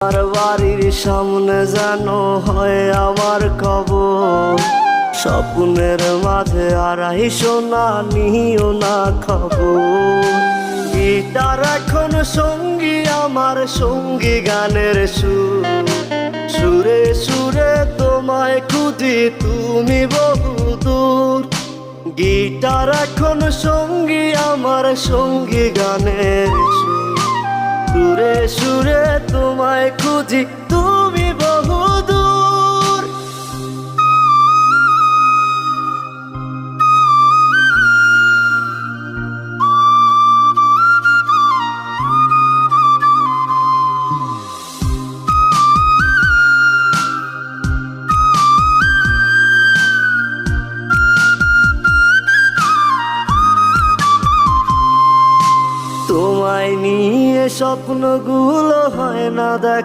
আর বাড়ির সামনে যেন হয় আমার কবর, স্বপ্নের মাঝে আড়াইশো না নিও না খবর। গিটার এখন সঙ্গী আমার, সঙ্গী গানের সুর, সুরে সুরে তোমায় খুঁজি তুমি বহুদূর। গিটার এখন সঙ্গী আমার, সঙ্গী গানের সুর, সুরে সুরে তোমায় খুঁজি তুমি বহুদূর। তোমায় নিয়ে স্বপ্নগুলো হয় না দেখা।